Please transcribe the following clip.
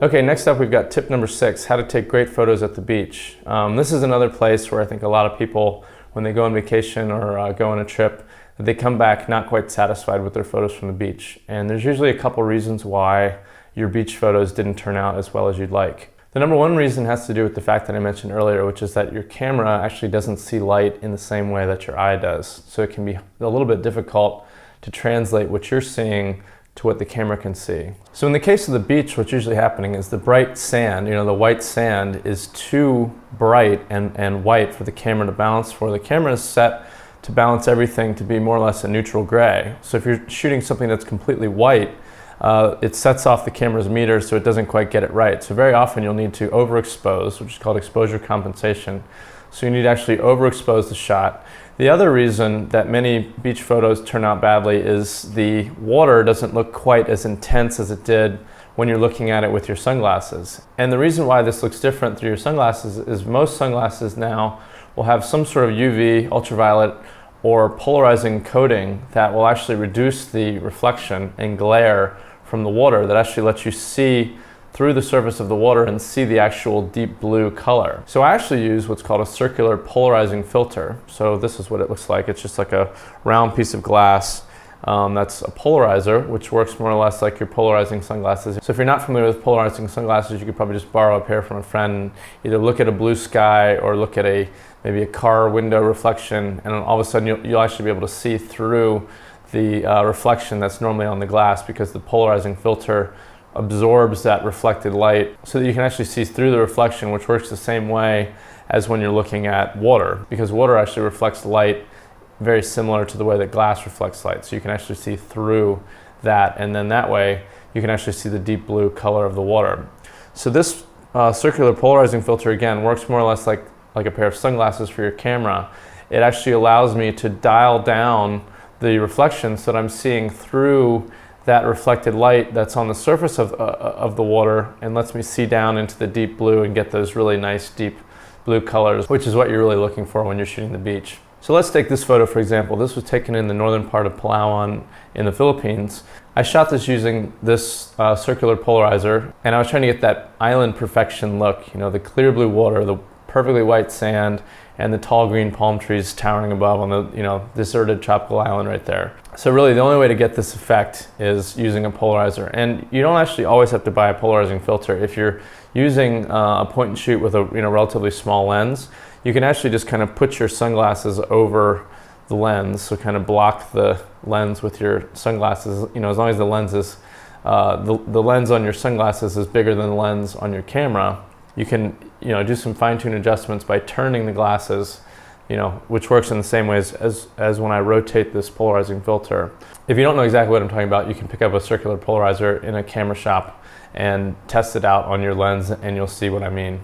Okay, next up we've got tip number 6, how to take great photos at the beach. This is another place where I think a lot of people, when they go on vacation or go on a trip, they come back not quite satisfied with their photos from the beach. And there's usually a couple reasons why your beach photos didn't turn out as well as you'd like. The number one reason has to do with the fact that I mentioned earlier, which is that your camera actually doesn't see light in the same way that your eye does. So it can be a little bit difficult to translate what you're seeing to what the camera can see. So in the case of the beach, what's usually happening is the bright sand, the white sand is too bright and white for the camera to balance for. The camera is set to balance everything to be more or less a neutral gray. So if you're shooting something that's completely white, it sets off the camera's meter so it doesn't quite get it right. So very often you'll need to overexpose, which is called exposure compensation. So you need to actually overexpose the shot. The other reason that many beach photos turn out badly is the water doesn't look quite as intense as it did when you're looking at it with your sunglasses. And the reason why this looks different through your sunglasses is most sunglasses now will have some sort of UV, ultraviolet, or polarizing coating that will actually reduce the reflection and glare from the water that actually lets you see through the surface of the water and see the actual deep blue color. So I actually use what's called a circular polarizing filter. So this is what it looks like. It's just like a round piece of glass that's a polarizer, which works more or less like your polarizing sunglasses. So if you're not familiar with polarizing sunglasses, you could probably just borrow a pair from a friend, either look at a blue sky or look at maybe a car window reflection, and all of a sudden you'll actually be able to see through the reflection that's normally on the glass, because the polarizing filter absorbs that reflected light so that you can actually see through the reflection, which works the same way as when you're looking at water, because water actually reflects light very similar to the way that glass reflects light. So you can actually see through that, and then that way you can actually see the deep blue color of the water. So this circular polarizing filter, again, works more or less like a pair of sunglasses for your camera. It actually allows me to dial down the reflections that I'm seeing through that reflected light that's on the surface of the water, and lets me see down into the deep blue and get those really nice deep blue colors, which is what you're really looking for when you're shooting the beach. So let's take this photo for example. This was taken in the northern part of Palawan in the Philippines. I shot this using this circular polarizer, and I was trying to get that island perfection look, the clear blue water, the perfectly white sand, and the tall green palm trees towering above on the deserted tropical island right there. So really the only way to get this effect is using a polarizer, and you don't actually always have to buy a polarizing filter. If you're using a point and shoot with a relatively small lens, you can actually just kind of put your sunglasses over the lens, so kind of block the lens with your sunglasses. As long as the lens is the lens on your sunglasses is bigger than the lens on your camera, you can do some fine-tune adjustments by turning the glasses, which works in the same ways as when I rotate this polarizing filter. If you don't know exactly what I'm talking about, you can pick up a circular polarizer in a camera shop and test it out on your lens, and you'll see what I mean.